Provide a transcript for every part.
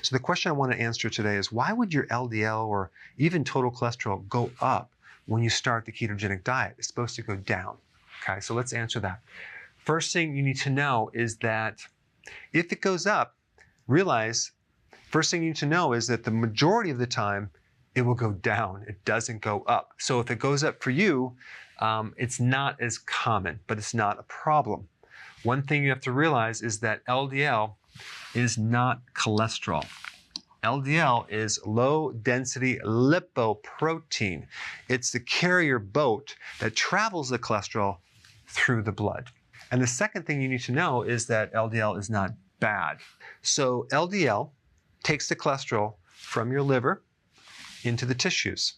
So the question I want to answer today is, why would your LDL or even total cholesterol go up when you start the ketogenic diet? It's supposed to go down. Okay, so let's answer that. First thing you need to know is that if it goes up, first thing you need to know is that the majority of the time, it will go down. It doesn't go up. So if it goes up for you, it's not as common, but it's not a problem. One thing you have to realize is that LDL is not cholesterol. LDL is low-density lipoprotein. It's the carrier boat that travels the cholesterol through the blood. And the second thing you need to know is that LDL is not bad. So LDL takes the cholesterol from your liver into the tissues.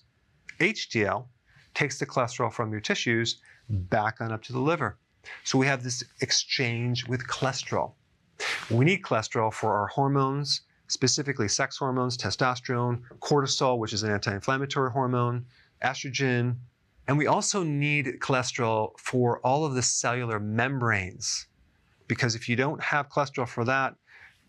HDL takes the cholesterol from your tissues back on up to the liver. So we have this exchange with cholesterol. We need cholesterol for our hormones, specifically sex hormones, testosterone, cortisol, which is an anti-inflammatory hormone, estrogen, and we also need cholesterol for all of the cellular membranes, because if you don't have cholesterol for that,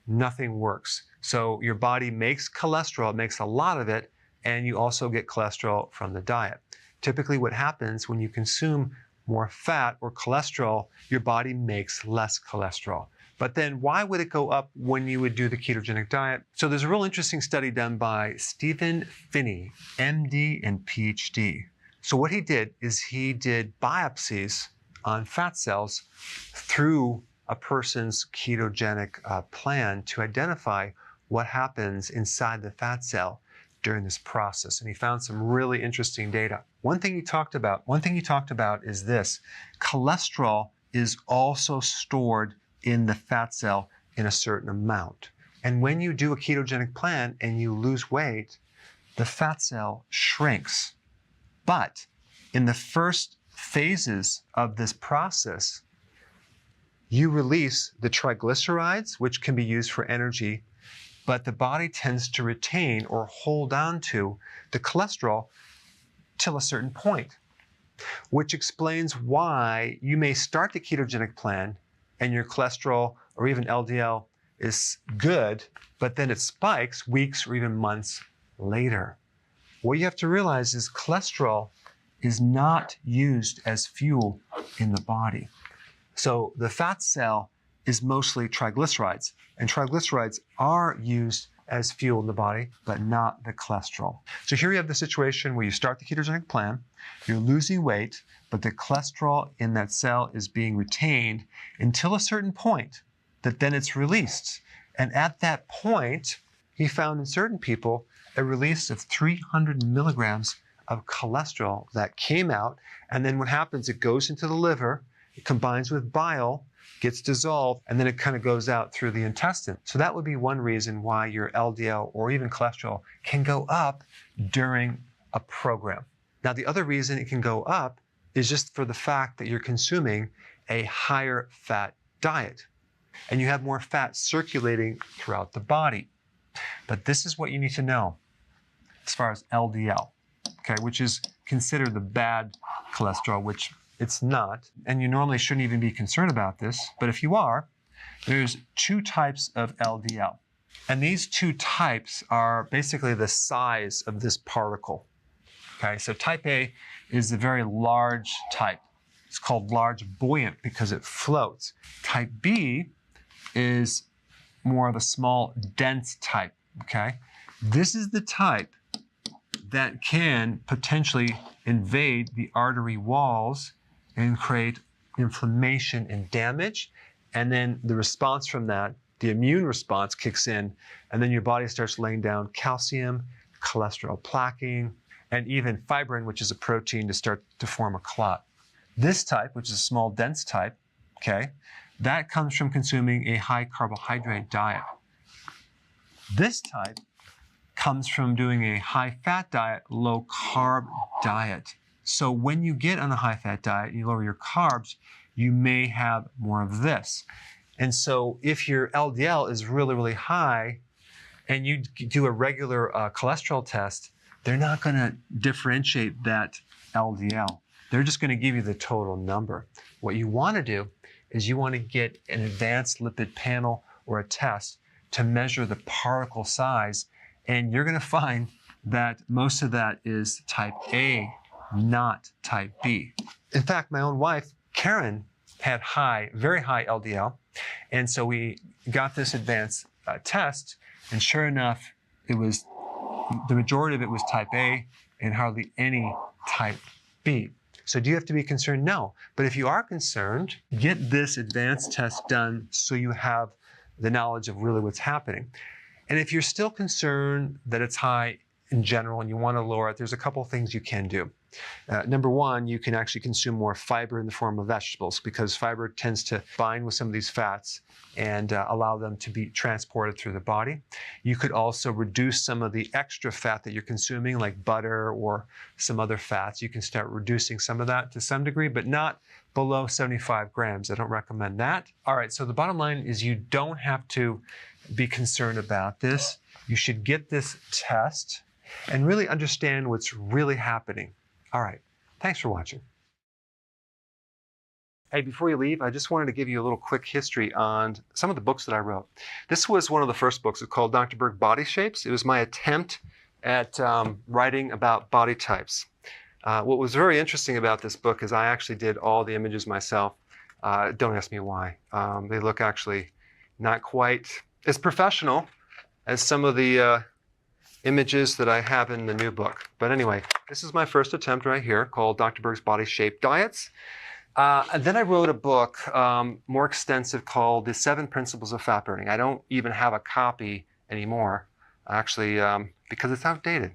nothing works. So your body makes cholesterol, it makes a lot of it, and you also get cholesterol from the diet. Typically what happens when you consume more fat or cholesterol, your body makes less cholesterol. But then why would it go up when you would do the ketogenic diet? So there's a real interesting study done by Stephen Phinney, MD and PhD. So what he did is he did biopsies on fat cells through a person's ketogenic plan to identify what happens inside the fat cell during this process. And he found some really interesting data. One thing he talked about is this: cholesterol is also stored in the fat cell in a certain amount. And when you do a ketogenic plan and you lose weight, the fat cell shrinks. But in the first phases of this process, you release the triglycerides, which can be used for energy, but the body tends to retain or hold on to the cholesterol till a certain point, which explains why you may start the ketogenic plan and your cholesterol or even LDL is good, but then it spikes weeks or even months later. What you have to realize is cholesterol is not used as fuel in the body. So the fat cell is mostly triglycerides, and triglycerides are used as fuel in the body, but not the cholesterol. So here you have the situation where you start the ketogenic plan, you're losing weight, but the cholesterol in that cell is being retained until a certain point that then it's released. And at that point, he found in certain people a release of 300 milligrams of cholesterol that came out. And then what happens, it goes into the liver, it combines with bile, gets dissolved, and then it kind of goes out through the intestine. So that would be one reason why your LDL or even cholesterol can go up during a program. Now, the other reason it can go up is just for the fact that you're consuming a higher fat diet and you have more fat circulating throughout the body. But this is what you need to know as far as LDL, okay, which is considered the bad cholesterol, which it's not, and you normally shouldn't even be concerned about this, but if you are, there's two types of LDL. And these two types are basically the size of this particle. Okay, so type A is a very large type. It's called large buoyant because it floats. Type B is more of a small, dense type, okay? This is the type that can potentially invade the artery walls and create inflammation and damage. And then the response from that, the immune response kicks in, and then your body starts laying down calcium, cholesterol plaquing, and even fibrin, which is a protein, to start to form a clot. This type, which is a small, dense type, okay, that comes from consuming a high carbohydrate diet. This type comes from doing a high fat diet, low carb diet. So when you get on a high fat diet and you lower your carbs, you may have more of this. And so if your LDL is really, really high and you do a regular cholesterol test, they're not going to differentiate that LDL. They're just going to give you the total number. What you want to do is you want to get an advanced lipid panel or a test to measure the particle size. And you're going to find that most of that is type A, not type B. In fact, my own wife, Karen, had very high LDL. And so we got this advanced test, and sure enough, the majority of it was type A and hardly any type B. So do you have to be concerned? No. But if you are concerned, get this advanced test done so you have the knowledge of really what's happening. And if you're still concerned that it's high in general and you want to lower it, there's a couple things you can do. Number one, you can actually consume more fiber in the form of vegetables, because fiber tends to bind with some of these fats and allow them to be transported through the body. You could also reduce some of the extra fat that you're consuming, like butter or some other fats. You can start reducing some of that to some degree, but not below 75 grams. I don't recommend that. All right, so the bottom line is you don't have to be concerned about this. You should get this test and really understand what's really happening. All right, thanks for watching. Hey, before you leave, I just wanted to give you a little quick history on some of the books that I wrote. This was one of the first books. It's called Dr. Berg Body Shapes. It was my attempt at writing about body types. What was very interesting about this book is I actually did all the images myself. Don't ask me why. They look actually not quite as professional as some of the images that I have in the new book. But anyway, this is my first attempt right here called Dr. Berg's Body Shape Diets. And then I wrote a book more extensive called The 7 Principles of Fat Burning. I don't even have a copy anymore, actually, because it's outdated.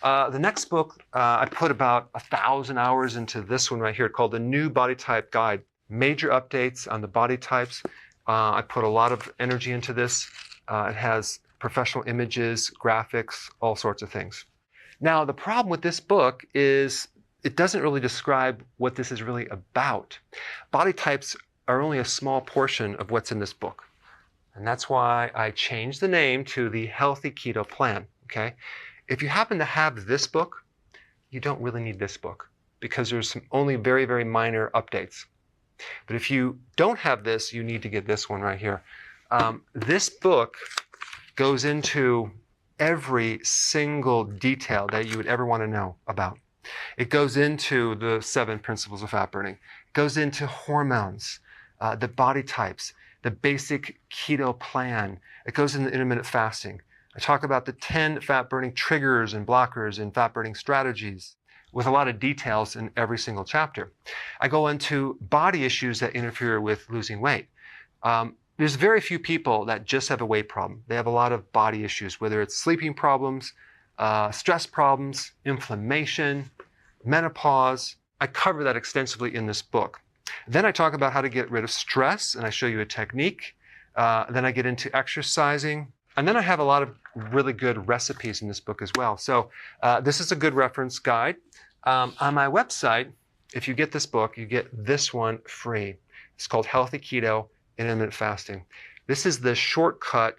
The next book, I put about 1,000 hours into this one right here called The New Body Type Guide. Major updates on the body types. I put a lot of energy into this. It has professional images, graphics, all sorts of things. Now, the problem with this book is it doesn't really describe what this is really about. Body types are only a small portion of what's in this book. And that's why I changed the name to the Healthy Keto Plan, okay? If you happen to have this book, you don't really need this book because there's only very, very minor updates. But if you don't have this, you need to get this one right here. This book goes into every single detail that you would ever want to know about. It goes into the 7 principles of fat burning. It goes into hormones, the body types, the basic keto plan. It goes into intermittent fasting. I talk about the 10 fat burning triggers and blockers and fat burning strategies with a lot of details in every single chapter. I go into body issues that interfere with losing weight. There's very few people that just have a weight problem. They have a lot of body issues, whether it's sleeping problems, stress problems, inflammation, menopause. I cover that extensively in this book. Then I talk about how to get rid of stress, and I show you a technique. Then I get into exercising. And then I have a lot of really good recipes in this book as well. So this is a good reference guide. On my website, if you get this book, you get this one free. It's called Healthy Keto Intermittent Fasting. This is the shortcut,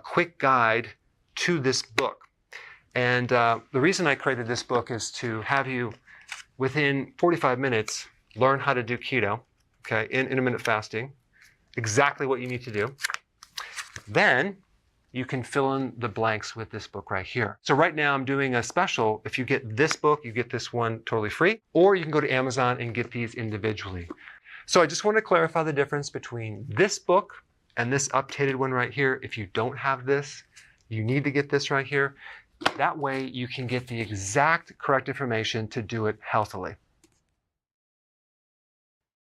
quick guide to this book. And the reason I created this book is to have you, within 45 minutes, learn how to do keto, okay, in intermittent fasting, exactly what you need to do. Then you can fill in the blanks with this book right here. So right now I'm doing a special. If you get this book, you get this one totally free, or you can go to Amazon and get these individually. So I just want to clarify the difference between this book and this updated one right here. If you don't have this, you need to get this right here. That way you can get the exact correct information to do it healthily.